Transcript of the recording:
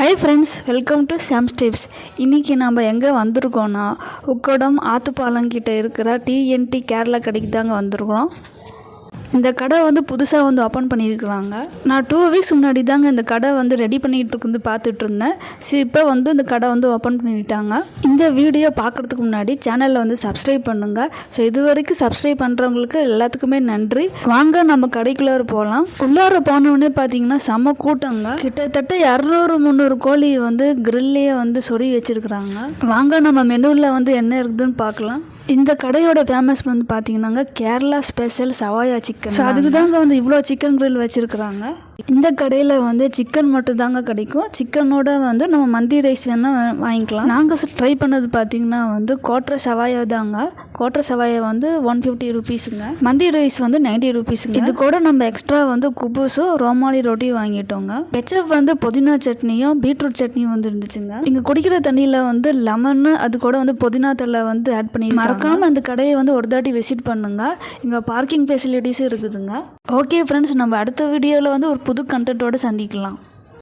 Hi friends, welcome to Sam's tips. இன்றைக்கி நம்ம எங்கே வந்திருக்கோன்னா உக்கடம் ஆத்துப்பாலங்கிட்ட இருக்கிற டிஎன்டி கேரளா கடைக்கு தாங்க வந்திருக்கிறோம். இந்த கடை புதுசாக ஓப்பன் பண்ணியிருக்கிறாங்க. நான் 2 வீக்ஸ் முன்னாடி தாங்க இந்த கடை ரெடி பண்ணிகிட்டு இருந்து பார்த்துட்டு இருந்தேன். இப்போ இந்த கடை ஓப்பன் பண்ணிட்டாங்க. இந்த வீடியோ பார்க்குறதுக்கு முன்னாடி சேனலில் சப்ஸ்கிரைப் பண்ணுங்கள். ஸோ இது வரைக்கும் சப்ஸ்கிரைப் பண்ணுறவங்களுக்கு எல்லாத்துக்குமே நன்றி. வாங்க நம்ம கடைக்குள்ளார போகலாம். உள்ளார போனோடனே பார்த்தீங்கன்னா செம்ம கூட்டங்க. கிட்டத்தட்ட 200-300 கோழி கிரில்லையே சொறி வச்சுருக்குறாங்க. வாங்க நம்ம மெனுவில் என்ன இருக்குதுன்னு பார்க்கலாம். இந்த கடையோட ஃபேமஸ் பார்த்தீங்கன்னாங்க கேரளா ஸ்பெஷல் சவாயா சிக்கன். ஸோ அதுக்கு தாங்க இவ்வளோ சிக்கன் கிரில் வச்சுருக்குறாங்க. இந்த கடையில் சிக்கன் மட்டும் தாங்க கிடைக்கும். சிக்கனோட நம்ம மந்தி ரைஸ் வேணால் வாங்கிக்கலாம். நாங்கள் ட்ரை பண்ணது பார்த்தீங்கன்னா கோட்டரை சவாயா தாங்க. கோட்டரை சவாயா 150 ருபீஸுங்க. மந்தி ரைஸ் 90 ருபீஸுங்க. இது கூட நம்ம எக்ஸ்ட்ரா குபூஸும் ரோமாலி ரொட்டியும் வாங்கிட்டோங்க. கெச்சப் புதினா சட்னியும் பீட்ரூட் சட்னியும் இருந்துச்சுங்க. இங்கே குடிக்கிற தண்ணியில் லெமன் அது கூட புதினா தலை ஆட் பண்ணி மறக்காமல் அந்த கடையை ஒரு தாட்டி விசிட் பண்ணுங்க. இங்கே பார்க்கிங் ஃபெசிலிட்டிஸும் இருக்குதுங்க. ஓகே ஃப்ரெண்ட்ஸ், நம்ம அடுத்த வீடியோவில் ஒரு புது கண்டென்ட்டோடு சந்திக்கலாம்.